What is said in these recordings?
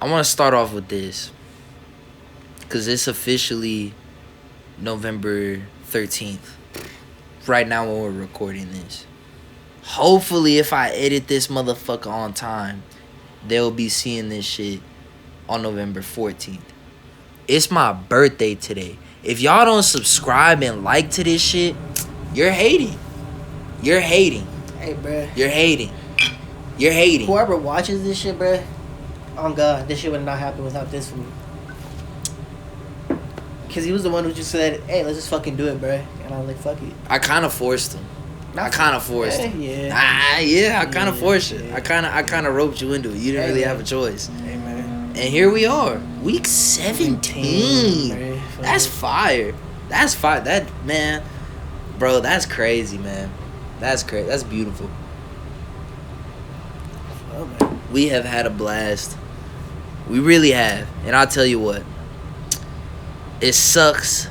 I want to start off with this. Because it's officially November 13th. Right now when we're recording this. Hopefully, if I edit this motherfucker on time, they'll be seeing this shit on November 14th. It's my birthday today. If y'all don't subscribe and like to this shit, you're hating. You're hating. Hey, bruh. You're hating. You're hating. Whoever watches this shit, bruh, oh God, this shit would not happen without this fool. Because he was the one who just said, hey, let's just fucking do it, bruh. And I was like, fuck it. I kind of forced him. I kind of forced him. Yeah. I kind of forced it. I kind of roped you into it. You didn't really have a choice. Hey, man. And here we are. Week 17. That's fire. That's fire. That, man. Bro, that's crazy, man. That's crazy. That's beautiful. Oh, man. We have had a blast. We really have. And I'll tell you what. It sucks.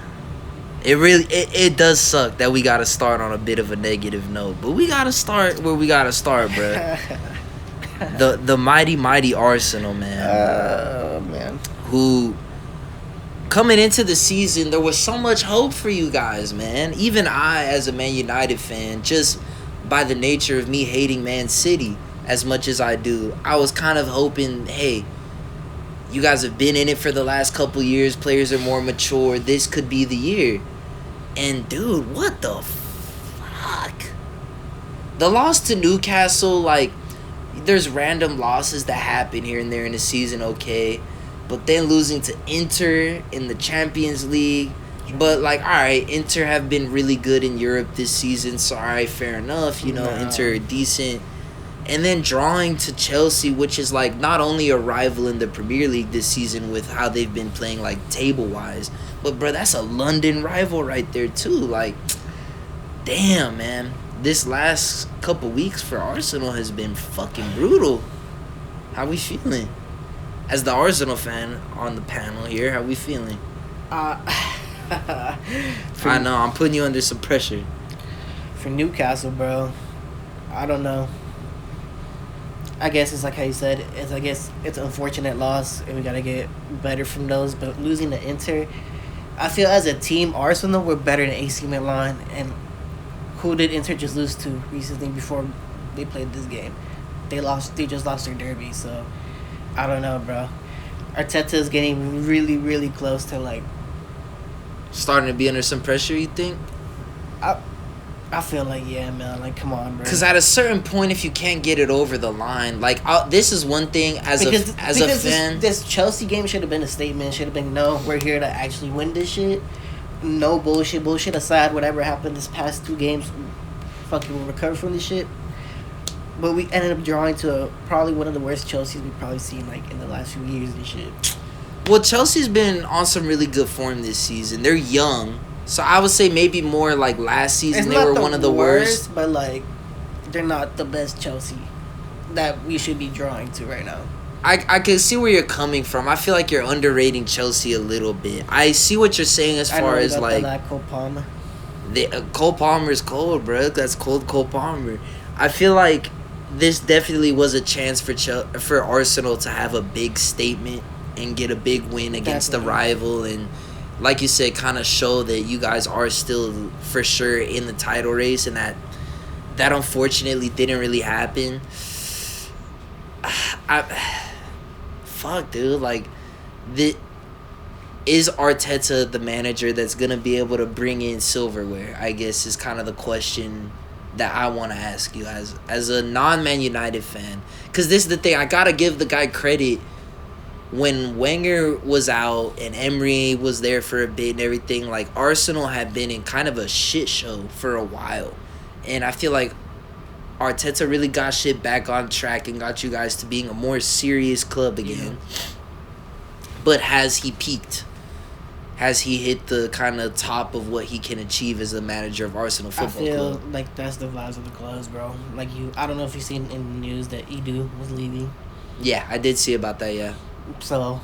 It does suck that we got to start on a bit of a negative note. But we got to start where we got to start, bro. the mighty Arsenal, man. Oh, man. Who, coming into the season, there was so much hope for you guys, man. Even I, as a Man United fan, just by the nature of me hating Man City as much as I do, I was kind of hoping, hey, you guys have been in it for the last couple years. Players are more mature. This could be the year. And, dude, what the fuck? The loss to Newcastle, like, there's random losses that happen here and there in the season, okay. But then losing to Inter in the Champions League. But, like, all right, Inter have been really good in Europe this season. So, all right, fair enough. You know, Inter are decent. And then drawing to Chelsea, which is, like, not only a rival in the Premier League this season with how they've been playing, like, table-wise. But, bro, that's a London rival right there, too. Like, damn, man. This last couple weeks for Arsenal has been fucking brutal. How we feeling? As the Arsenal fan on the panel here, how we feeling? I know, I'm putting you under some pressure. For Newcastle, bro, I don't know. I guess it's like how you said. It's an unfortunate loss, and we gotta get better from those. But losing to Inter, I feel as a team, Arsenal were better than AC Milan. And who did Inter just lose to recently before they played this game? They just lost their derby. So I don't know, bro. Arteta is getting really, really close to like starting to be under some pressure. You think? I feel like, yeah, man. Like, come on, bro. Because at a certain point, if you can't get it over the line, like, this is one thing as a fan. This Chelsea game should have been a statement. Should have been, no, we're here to actually win this shit. No bullshit. Bullshit aside, whatever happened this past 2 games, fucking we'll recover from this shit. But we ended up drawing to probably one of the worst Chelseas we've probably seen, like, in the last few years and shit. Well, Chelsea's been on some really good form this season. They're young. So I would say maybe more like last season they were one of the worst. But, like, they're not the best Chelsea that we should be drawing to right now. I can see where you're coming from. I feel like you're underrating Chelsea a little bit. I see what you're saying as far as, like... Cole Palmer. Cole Palmer's cold, bro. That's cold Cole Palmer. I feel like this definitely was a chance for Arsenal to have a big statement and get a big win against the rival and... like you said, kind of show that you guys are still for sure in the title race, and that unfortunately didn't really happen. Fuck, dude. Like, is Arteta the manager that's gonna be able to bring in silverware? I guess is kind of the question that I want to ask you as a non-Man United fan, because this is the thing. I gotta give the guy credit. When Wenger was out and Emery was there for a bit and everything, like, Arsenal had been in kind of a shit show for a while. And I feel like Arteta really got shit back on track and got you guys to being a more serious club again. Yeah. But has he peaked? Has he hit the kind of top of what he can achieve as the manager of Arsenal Football Club? I feel like that's the vibes of the clubs, bro. Like, I don't know if you've seen in the news that Edu was leaving. Yeah, I did see about that, yeah. So,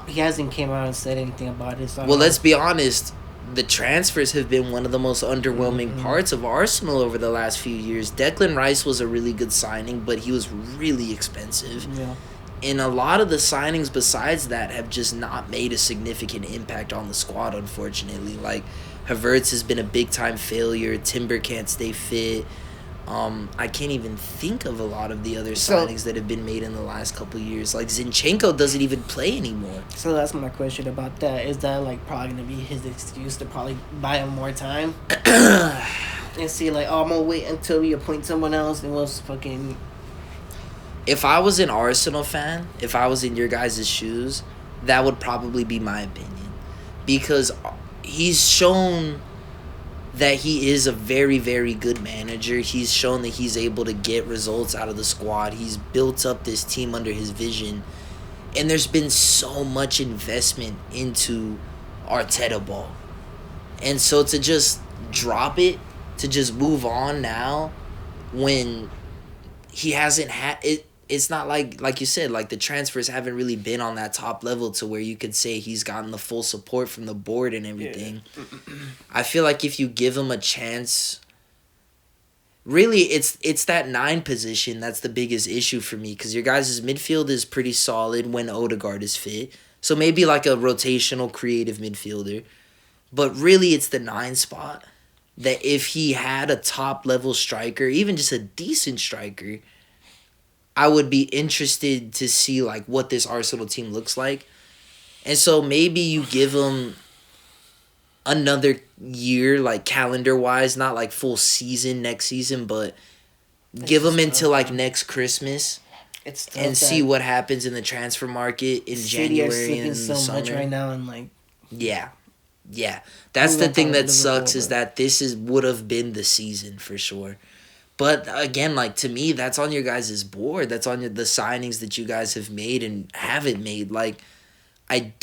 he hasn't came out and said anything about it. So well, let's be honest. The transfers have been one of the most underwhelming parts of Arsenal over the last few years. Declan Rice was a really good signing, but he was really expensive. Yeah. And a lot of the signings besides that have just not made a significant impact on the squad, unfortunately. Like, Havertz has been a big time failure. Timber can't stay fit. I can't even think of a lot of the other So signings that have been made in the last couple of years. Like, Zinchenko doesn't even play anymore. so that's my question about that. Is that like probably gonna be his excuse to probably buy him more time and see like, oh, I'm gonna wait until we appoint someone else and we'll fucking. If I was an Arsenal fan, if I was in your guys' shoes, that would probably be my opinion. Because he's shown that he is a very, very good manager. He's shown that he's able to get results out of the squad. He's built up this team under his vision. And there's been so much investment into Arteta ball. And so to just drop it, to just move on now when he hasn't had it, it's not like you said, like the transfers haven't really been on that top level to where you could say he's gotten the full support from the board and everything. Yeah. I feel like if you give him a chance, really it's that 9 position that's the biggest issue for me, because your guys' midfield is pretty solid when Odegaard is fit. So maybe like a rotational creative midfielder. But really it's the 9 spot that if he had a top level striker, even just a decent striker, I would be interested to see like what this Arsenal team looks like. And so maybe you give him another year, like calendar wise, not like full season next season, but give him until like next Christmas and see what happens in the transfer market in January and so summer. Much right now, and like yeah. That's the thing that sucks, is that this would have been the season for sure. But again, like, to me, that's on your guys' board. That's on the signings that you guys have made and haven't made. Like, I've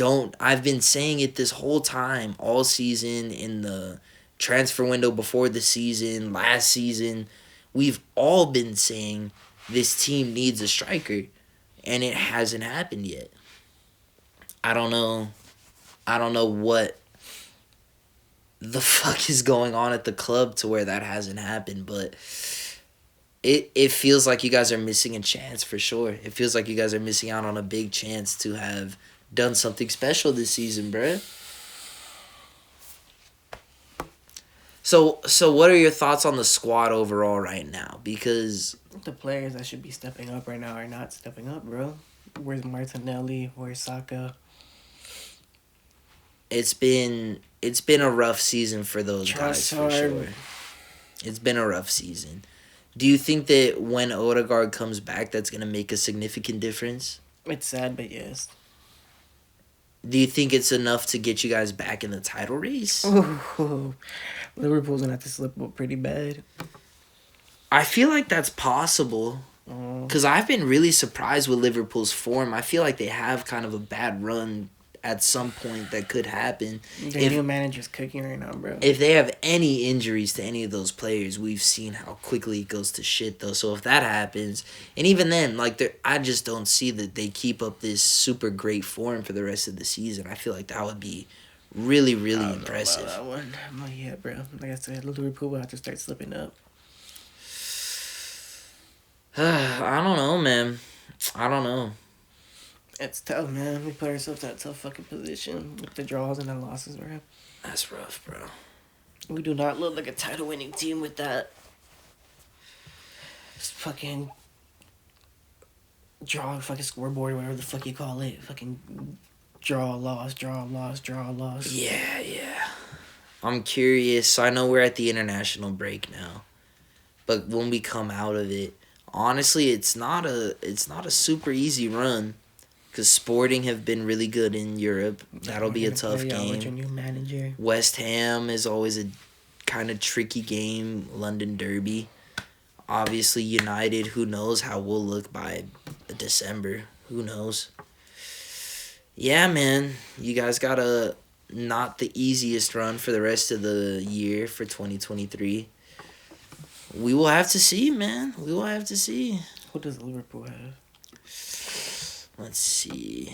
been saying it this whole time, all season, in the transfer window before the season, last season. We've all been saying this team needs a striker, and it hasn't happened yet. I don't know what the fuck is going on at the club to where that hasn't happened, but it feels like you guys are missing a chance for sure. It feels like you guys are missing out on a big chance to have done something special this season, bruh. So what are your thoughts on the squad overall right now? Because the players that should be stepping up right now are not stepping up, bro. Where's Martinelli? Where's Saka? It's been a rough season for those guys for sure. It's been a rough season. Do you think that when Odegaard comes back, that's going to make a significant difference? It's sad, but yes. Do you think it's enough to get you guys back in the title race? Ooh, Liverpool's going to have to slip up pretty bad. I feel like that's possible. Because I've been really surprised with Liverpool's form. I feel like they have kind of a bad run at some point that could happen. Their new manager's cooking right now, bro. If they have any injuries to any of those players, we've seen how quickly it goes to shit, though. So if that happens, and even then, like, I just don't see that they keep up this super great form for the rest of the season. I feel like that would be really, really impressive. That one, yeah, bro. Like I said, Liverpool will have to start slipping up. I don't know, man. I don't know. It's tough, man. We put ourselves in a tough fucking position with the draws and the losses, bro. That's rough, bro. We do not look like a title-winning team with that. Just fucking draw, fucking scoreboard, whatever the fuck you call it. Fucking draw, loss, draw, loss, draw, loss. Yeah. I'm curious. So I know we're at the international break now, but when we come out of it, honestly, it's not a super easy run. Because Sporting have been really good in Europe. That'll be a tough game. With your new manager. West Ham is always a kind of tricky game. London Derby. Obviously, United, who knows how we'll look by December. Who knows? Yeah, man. You guys got not the easiest run for the rest of the year for 2023. We will have to see, man. We will have to see. Who does Liverpool have? Let's see.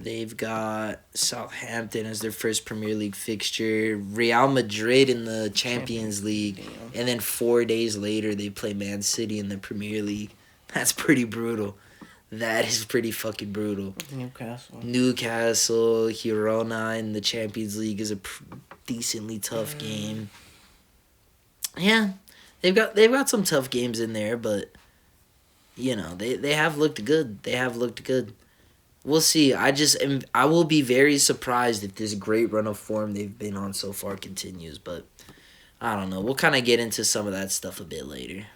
They've got Southampton as their first Premier League fixture, Real Madrid in the Champions League, Damn. and then 4 days later they play Man City in the Premier League. That's pretty brutal. That is pretty fucking brutal. Newcastle, Girona in the Champions League is a decently tough game. Yeah, they've got some tough games in there, but you know they have looked good. They have looked good. We'll see. I will be very surprised if this great run of form they've been on so far continues, but I don't know. We'll kind of get into some of that stuff a bit later.